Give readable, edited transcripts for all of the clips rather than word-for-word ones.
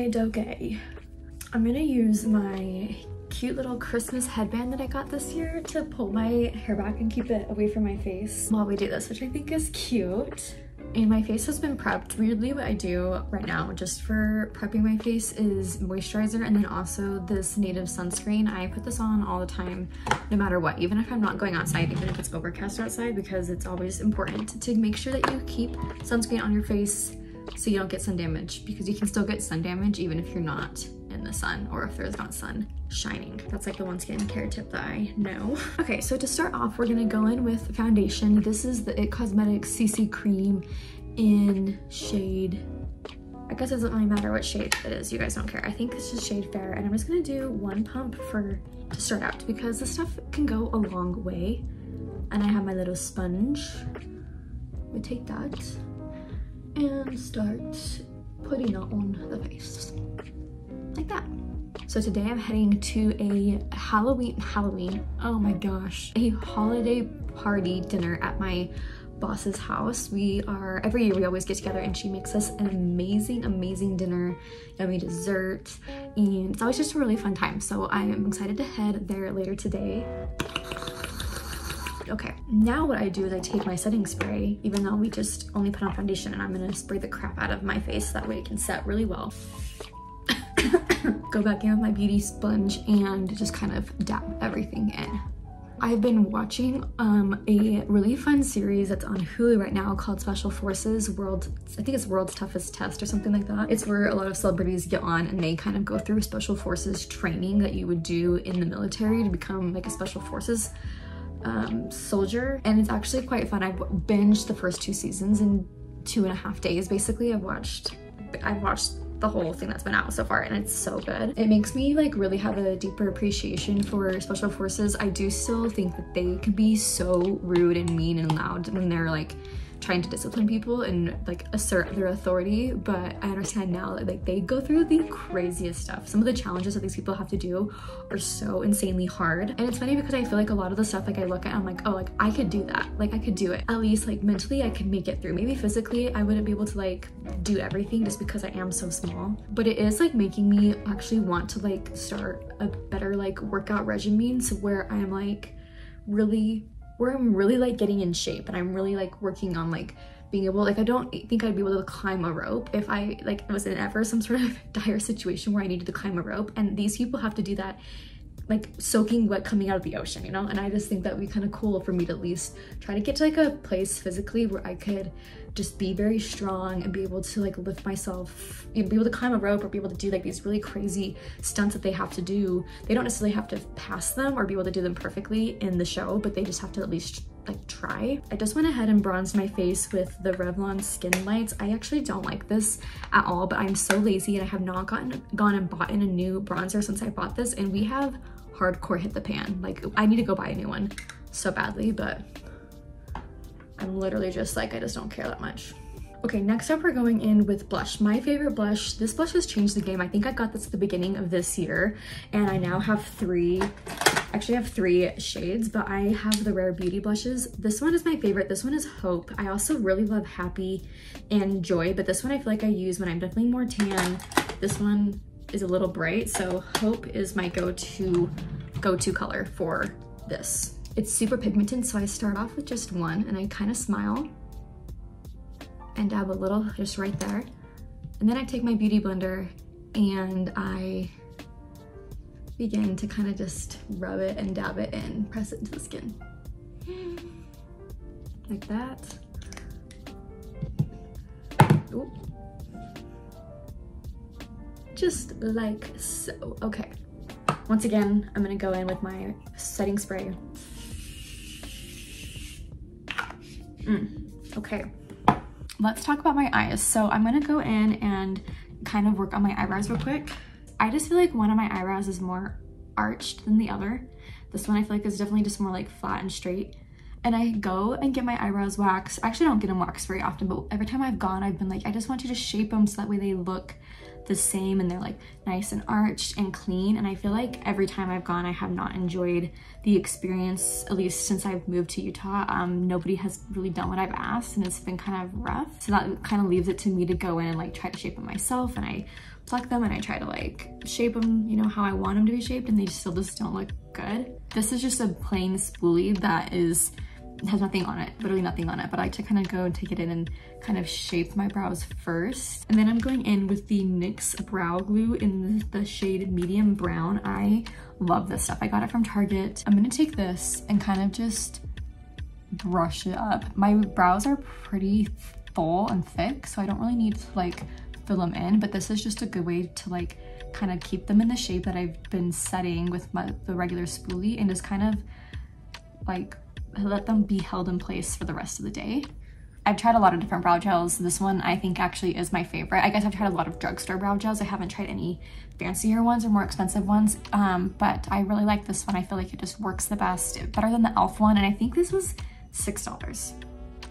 Okay, doke. I'm gonna use my cute little Christmas headband that I got this year to pull my hair back and keep it away from my face while we do this, which I think is cute. And my face has been prepped. Weirdly, what I do right now just for prepping my face is moisturizer and then also this native sunscreen. I put this on all the time, no matter what, even if I'm not going outside, even if it's overcast outside, because it's always important to make sure that you keep sunscreen on your face so you don't get sun damage, because you can still get sun damage even if you're not in the sun or if there's not sun shining. That's like the one skincare tip that I know. Okay, so to start off, we're gonna go in with foundation. This is the IT Cosmetics CC Cream in shade, I guess it doesn't really matter what shade it is, you guys don't care. I think this is shade Fair, and I'm just gonna do one pump to start out because this stuff can go a long way. And I have my little sponge. We take that and start putting it on the face like that. So today I'm heading to a Halloween, oh my gosh, a holiday party dinner at my boss's house. Every year we always get together and she makes us an amazing dinner, yummy dessert, and it's always just a really fun time. So I am excited to head there later today. Okay, now what I do is I take my setting spray, even though we just only put on foundation, and I'm gonna spray the crap out of my face, that way it can set really well. Go back in with my beauty sponge and just kind of dab everything in. I've been watching a really fun series that's on Hulu right now called Special Forces I think it's World's Toughest Test or something like that. It's where a lot of celebrities get on and they kind of go through Special Forces training that you would do in the military to become like a Special Forces soldier, and it's actually quite fun. I've binged the first 2 seasons in 2.5 days. Basically, I've watched the whole thing that's been out so far, and it's so good. It makes me like really have a deeper appreciation for special forces. I do still think that they can be so rude and mean and loud when they're like trying to discipline people and like assert their authority, but I understand now that like they go through the craziest stuff. Some of the challenges that these people have to do are so insanely hard, and it's funny because I feel like a lot of the stuff like I look at, I'm like, oh, like I could do that, like I could do it. At least like mentally I could make it through. Maybe physically I wouldn't be able to like do everything just because I am so small, but it is like making me actually want to like start a better like workout regimen, so where I'm like I'm really like getting in shape, and I'm really like working on like being able, like I don't think I'd be able to climb a rope if I like was in ever some sort of dire situation where I needed to climb a rope, and these people have to do that like soaking wet coming out of the ocean, you know? And I just think that would be kind of cool for me to at least try to get to like a place physically where I could just be very strong and be able to like lift myself, you know, be able to climb a rope or be able to do like these really crazy stunts that they have to do. They don't necessarily have to pass them or be able to do them perfectly in the show, but they just have to at least like try. I just went ahead and bronzed my face with the Revlon Skin Lights. I actually don't like this at all, but I'm so lazy and I have not gone and bought in a new bronzer since I bought this, and we have hardcore hit the pan. Like I need to go buy a new one so badly, but I'm literally just like, I just don't care that much. Okay, next up we're going in with blush. My favorite blush. This blush has changed the game. I think I got this at the beginning of this year, and I now have three shades, but I have the Rare Beauty blushes. This one is my favorite. This one is Hope. I also really love Happy and Joy, but this one I feel like I use when I'm definitely more tan. This one is a little bright, so Hope is my go-to color for this. It's super pigmented, so I start off with just one and I kind of smile and dab a little just right there. And then I take my beauty blender and I begin to kind of just rub it and dab it in, press it into the skin. Like that. Ooh. Just like so. Okay. Once again, I'm gonna go in with my setting spray. Okay, let's talk about my eyes. So I'm gonna go in and kind of work on my eyebrows real quick. I just feel like one of my eyebrows is more arched than the other. This one I feel like is definitely just more like flat and straight. And I go and get my eyebrows waxed. I actually don't get them waxed very often, but every time I've gone, I've been like, I just want you to shape them so that way they look the same, and they're like nice and arched and clean. And I feel like every time I've gone, I have not enjoyed the experience, at least since I've moved to Utah. Nobody has really done what I've asked, and it's been kind of rough. So that kind of leaves it to me to go in and like try to shape them myself, and I pluck them and I try to like shape them, you know, how I want them to be shaped, and they still just don't look good. This is just a plain spoolie that has nothing on it, literally nothing on it, but I like to kind of go and take it in and kind of shape my brows first. And then I'm going in with the NYX brow glue in the shade medium brown. I love this stuff. I got it from Target. I'm gonna take this and kind of just brush it up. My brows are pretty full and thick, so I don't really need to like fill them in, but this is just a good way to like kind of keep them in the shape that I've been setting with the regular spoolie, and just kind of like let them be held in place for the rest of the day. I've tried a lot of different brow gels. This one I think actually is my favorite. I guess I've tried a lot of drugstore brow gels. I haven't tried any fancier ones or more expensive ones, but I really like this one. I feel like it just works the best, better than the e.l.f. one, and I think this was $6.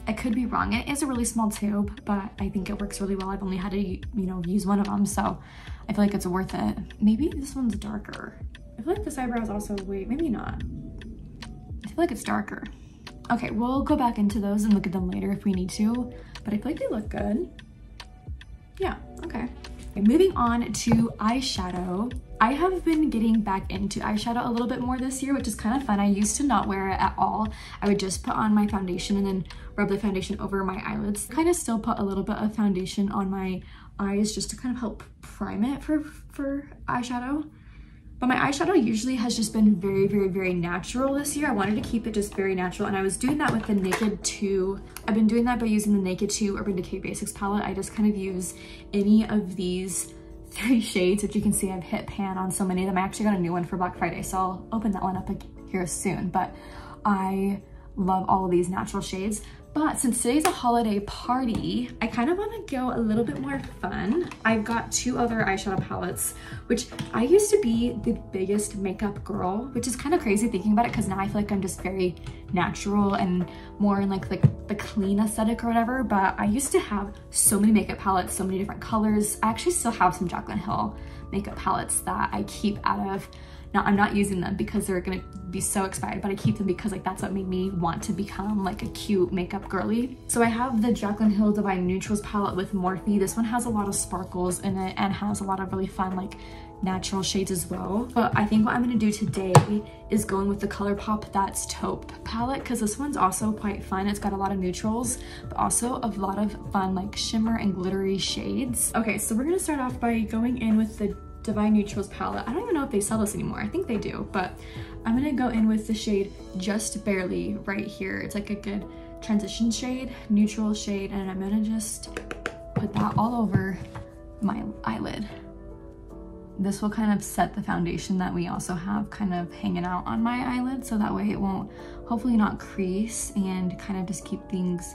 I could be wrong. It is a really small tube, but I think it works really well. I've only had to, you know, use one of them, so I feel like it's worth it. Maybe this one's darker. I feel like this eyebrow is also maybe not. I feel like it's darker. Okay, we'll go back into those and look at them later if we need to, but I feel like they look good. Yeah, okay. Moving on to eyeshadow. I have been getting back into eyeshadow a little bit more this year, which is kind of fun. I used to not wear it at all. I would just put on my foundation and then rub the foundation over my eyelids. Kind of still put a little bit of foundation on my eyes just to kind of help prime it for eyeshadow. But my eyeshadow usually has just been very, very, very natural this year. I wanted to keep it just very natural, and I was doing that with the Naked 2. I've been doing that by using the Naked 2 Urban Decay Basics palette. I just kind of use any of these 3 shades, which you can see I've hit pan on so many of them. I actually got a new one for Black Friday, so I'll open that one up here soon. But I love all of these natural shades. But since today's a holiday party, I kind of want to go a little bit more fun. I've got 2 other eyeshadow palettes, which I used to be the biggest makeup girl, which is kind of crazy thinking about it, because now I feel like I'm just very natural and more in like the clean aesthetic or whatever. But I used to have so many makeup palettes, so many different colors. I actually still have some Jaclyn Hill makeup palettes that I keep out of. Now, I'm not using them because they're gonna be so expired, but I keep them because like that's what made me want to become like a cute makeup girly. So I have the Jaclyn Hill Divine Neutrals palette with Morphe. This one has a lot of sparkles in it and has a lot of really fun like natural shades as well. But I think what I'm gonna do today is going with the ColourPop That's Taupe palette, because this one's also quite fun. It's got a lot of neutrals, but also a lot of fun like shimmer and glittery shades. Okay, so we're gonna start off by going in with the Divine Neutrals palette. I don't even know if they sell this anymore. I think they do, but I'm gonna go in with the shade Just Barely right here. It's like a good transition shade, neutral shade, and I'm gonna just put that all over my eyelid. This will kind of set the foundation that we also have kind of hanging out on my eyelid, so that way it won't, hopefully not crease, and kind of just keep things,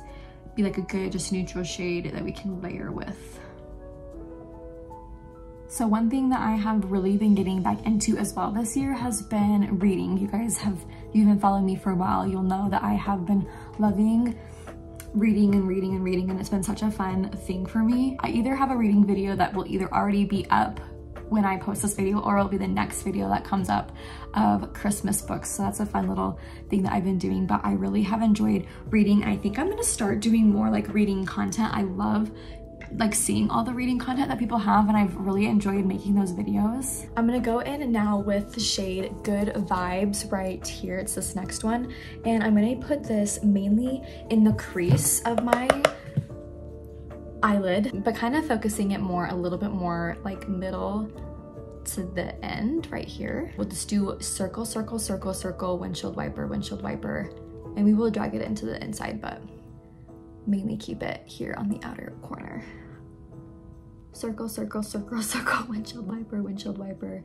be like a good just neutral shade that we can layer with. So one thing that I have really been getting back into as well this year has been reading. You guys have, you've been following me for a while, you'll know that I have been loving reading and reading and reading, and it's been such a fun thing for me. I either have a reading video that will either already be up when I post this video, or it'll be the next video that comes up of Christmas books. So that's a fun little thing that I've been doing, but I really have enjoyed reading. I think I'm gonna start doing more like reading content. I love like seeing all the reading content that people have, and I've really enjoyed making those videos. I'm gonna go in now with the shade Good Vibes right here. It's this next one, and I'm gonna put this mainly in the crease of my eyelid, but kind of focusing it more, a little bit more like middle to the end right here. We'll just do circle, circle, circle, circle, windshield wiper, and we will drag it into the inside, but mainly keep it here on the outer corner. Circle, circle, circle, circle, windshield wiper.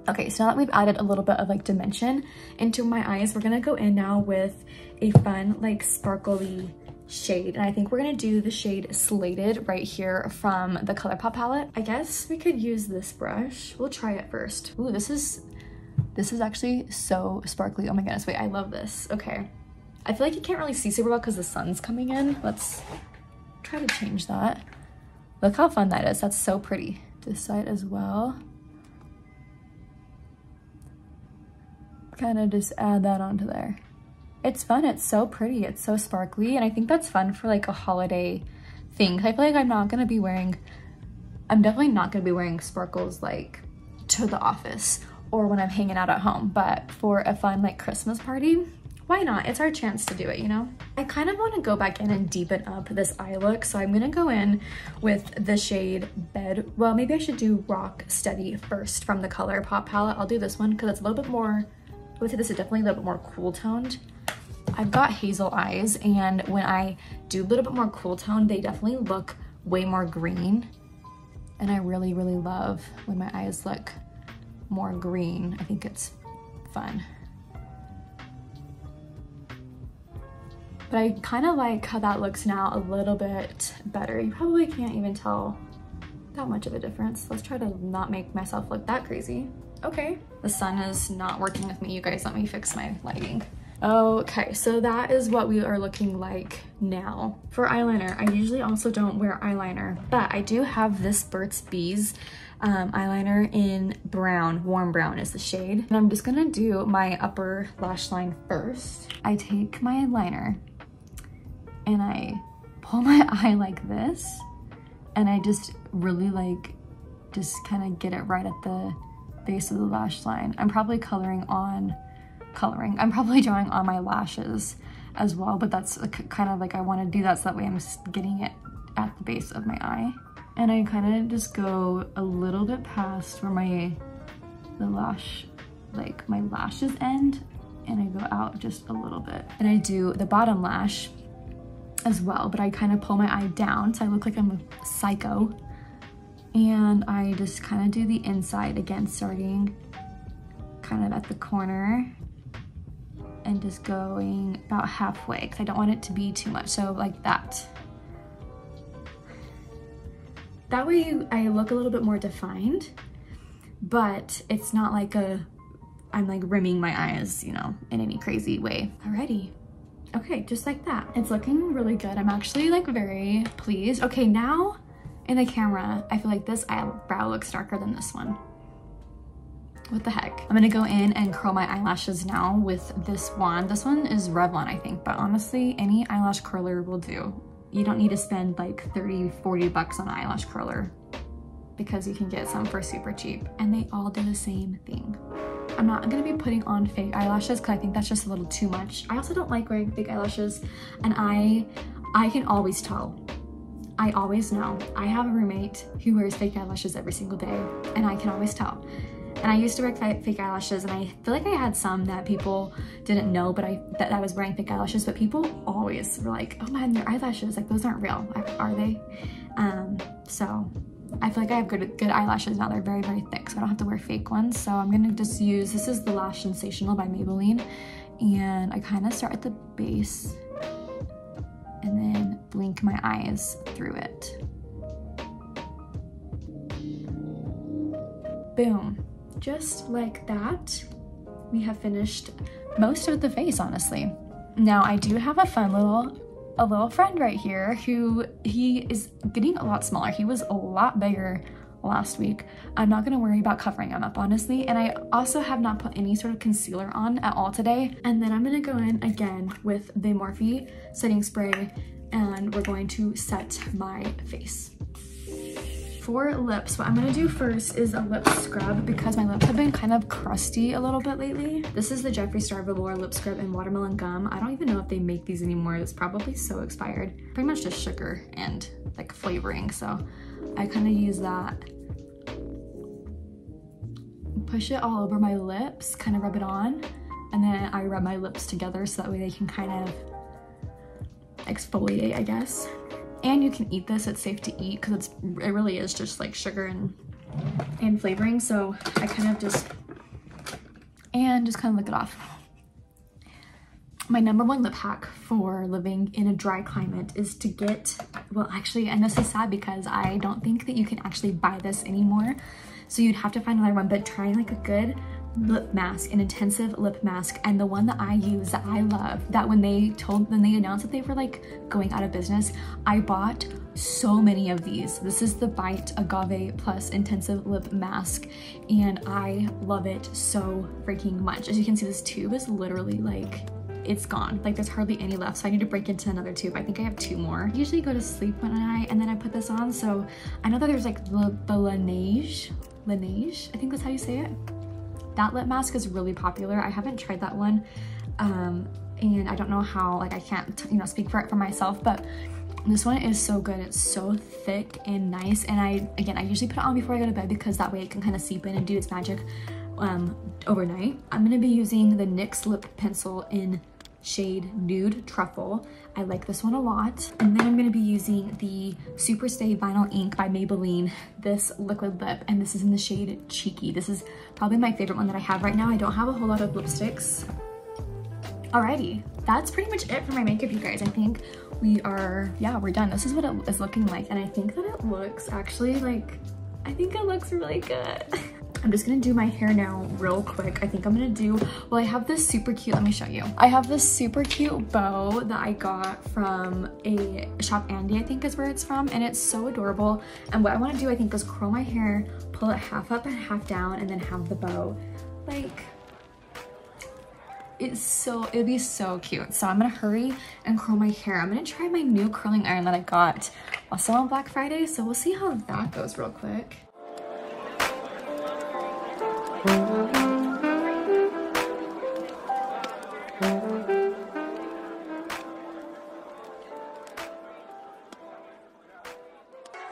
Okay, so now that we've added a little bit of like dimension into my eyes, we're gonna go in now with a fun like sparkly shade, and I think we're gonna do the shade Slated right here from the ColourPop palette. I guess we could use this brush. We'll try it first. Ooh, this is actually so sparkly. Oh my goodness, wait, I love this. Okay, I feel like you can't really see super well because the sun's coming in. Let's try to change that. Look how fun that is. That's so pretty. This side as well. Kind of just add that onto there. It's fun. It's so pretty. It's so sparkly. And I think that's fun for like a holiday thing. I feel like I'm definitely not gonna be wearing sparkles like to the office or when I'm hanging out at home, but for a fun like Christmas party, why not? It's our chance to do it, you know? I kind of want to go back in and deepen up this eye look, so I'm gonna go in with the shade Bed. Well, maybe I should do Rock Steady first from the ColourPop palette. I'll do this one because it's a little bit more, I would say this is definitely a little bit more cool toned. I've got hazel eyes, and when I do a little bit more cool tone, they definitely look way more green. And I really, really love when my eyes look more green. I think it's fun. But I kind of like how that looks now a little bit better. You probably can't even tell that much of a difference. Let's try to not make myself look that crazy. Okay, the sun is not working with me, you guys. Let me fix my lighting. Okay, so that is what we are looking like now. For eyeliner, I usually also don't wear eyeliner, but I do have this Burt's Bees eyeliner in brown. Warm brown is the shade. And I'm just gonna do my upper lash line first. I take my liner and I pull my eye like this, and I just really like, just kind of get it right at the base of the lash line. I'm probably I'm probably drawing on my lashes as well, but that's kind of like, I want to do that so that way I'm just getting it at the base of my eye. And I kind of just go a little bit past where my lashes end, and I go out just a little bit. And I do the bottom lash as well, but I kind of pull my eye down so I look like I'm a psycho. And I just kind of do the inside again, starting kind of at the corner and just going about halfway, because I don't want it to be too much. So like that. That way I look a little bit more defined, but it's not like I'm like rimming my eyes, you know, in any crazy way. Alrighty. Okay, just like that. It's looking really good. I'm actually like very pleased. Okay, now in the camera, I feel like this eyebrow looks darker than this one. What the heck? I'm gonna go in and curl my eyelashes now with this wand. This one is Revlon, I think, but honestly, any eyelash curler will do. You don't need to spend like 30, 40 bucks on an eyelash curler because you can get some for super cheap, and they all do the same thing. I'm not gonna be putting on fake eyelashes because I think that's just a little too much. I also don't like wearing fake eyelashes, and I can always tell. I always know. I have a roommate who wears fake eyelashes every single day, and I can always tell. And I used to wear fake eyelashes, and I feel like I had some that people didn't know, but that I was wearing fake eyelashes, but people always were like, oh man, your eyelashes, like those aren't real, are they? So I feel like I have good eyelashes now. They're very, very thick, so I don't have to wear fake ones. So I'm gonna just use, this is the Lash Sensational by Maybelline, and I kind of start at the base and then blink my eyes through it. Boom. Just like that, we have finished most of the face, honestly. Now I do have a fun little friend right here who he is getting a lot smaller. He was a lot bigger last week. I'm not gonna worry about covering him up, honestly. And I also have not put any sort of concealer on at all today. And then I'm gonna go in again with the Morphe setting spray, and we're going to set my face. For lips, what I'm gonna do first is a lip scrub because my lips have been kind of crusty a little bit lately. This is the Jeffree Star Velour lip scrub in watermelon gum. I don't even know if they make these anymore. It's probably so expired. Pretty much just sugar and like flavoring. So I kind of use that. Push it all over my lips, kind of rub it on, and then I rub my lips together so that way they can kind of exfoliate, I guess. And you can eat this, it's safe to eat because it really is just like sugar and flavoring. So I kind of just kind of lick it off. My #1 lip hack for living in a dry climate is to get, well actually, and this is sad because I don't think that you can actually buy this anymore. So you'd have to find another one, but try like a good lip mask, an intensive lip mask, and the one that I use that I love, that when they announced that they were like going out of business, I bought so many of these. This is the Bite Agave Plus Intensive Lip Mask, and I love it so freaking much. As you can see, this tube is literally like, it's gone. Like there's hardly any left, so I need to break into another tube. I think I have 2 more. I usually go to sleep one night and then I put this on, so I know that there's like the Laneige, I think that's how you say it. That lip mask is really popular. I haven't tried that one, and I don't know how, like I can't, you know, speak for it for myself, but this one is so good. It's so thick and nice, and I usually put it on before I go to bed because that way it can kind of seep in and do its magic overnight. I'm gonna be using the NYX lip pencil in shade Nude Truffle. I like this one a lot. And then I'm gonna be using the Superstay Vinyl Ink by Maybelline, this liquid lip, and this is in the shade Cheeky. This is probably my favorite one that I have right now. I don't have a whole lot of lipsticks. Alrighty, that's pretty much it for my makeup, you guys. I think we're done. This is what it is looking like, and I think that it looks actually like, I think it looks really good. I'm just gonna do my hair now real quick. I think I'm gonna do, well, I have this super cute, let me show you. I have this super cute bow that I got from a Shop Andy, I think is where it's from, and it's so adorable. And what I wanna do, I think, is curl my hair, pull it half up and half down, and then have the bow. Like, it'd be so cute. So I'm gonna hurry and curl my hair. I'm gonna try my new curling iron that I got also on Black Friday, so we'll see how that goes real quick.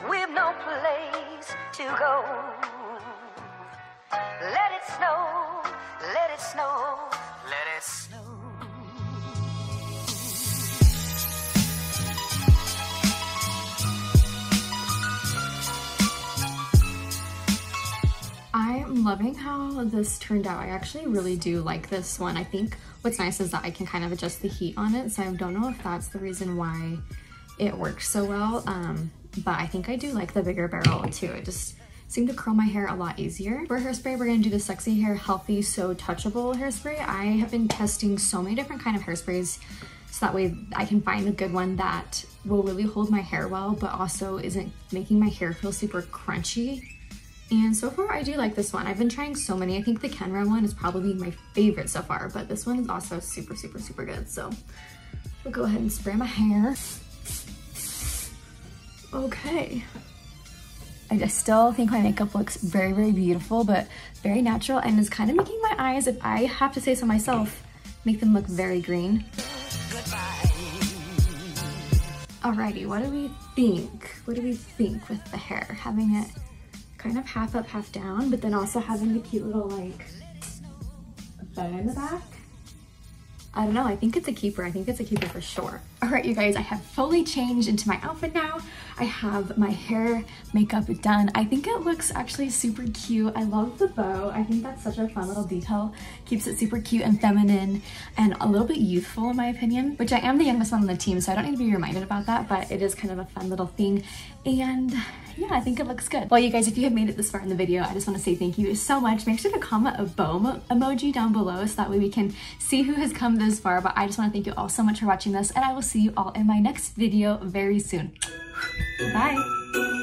We've no place to go. Let it snow, let it snow, let it snow. I'm loving how this turned out. I actually really do like this one. I think what's nice is that I can kind of adjust the heat on it, so I don't know if that's the reason why it works so well, but I think I do like the bigger barrel too. It just seemed to curl my hair a lot easier. For hairspray, we're gonna do the Sexy Hair Healthy So Touchable hairspray. I have been testing so many different kind of hairsprays, so that way I can find a good one that will really hold my hair well, but also isn't making my hair feel super crunchy. And so far, I do like this one. I've been trying so many. I think the Kenra one is probably my favorite so far, but this one is also super, super, super good. So we'll go ahead and spray my hair. Okay. I just still think my makeup looks very, very beautiful, but very natural, and is kind of making my eyes, if I have to say so myself, make them look very green. Alrighty, what do we think? What do we think with the hair? Having it kind of half up, half down, but then also having the cute little like bow in the back. I don't know, I think it's a keeper. I think it's a keeper for sure. All right, you guys, I have fully changed into my outfit now. I have my hair, makeup done. I think it looks actually super cute. I love the bow. I think that's such a fun little detail. Keeps it super cute and feminine and a little bit youthful in my opinion, which I am the youngest one on the team, so I don't need to be reminded about that, but it is kind of a fun little thing. And yeah, I think it looks good. Well, you guys, if you have made it this far in the video, I just want to say thank you so much. Make sure to comment a bow emoji down below so that way we can see who has come this far. But I just want to thank you all so much for watching this, and I will see you all in my next video very soon. Bye.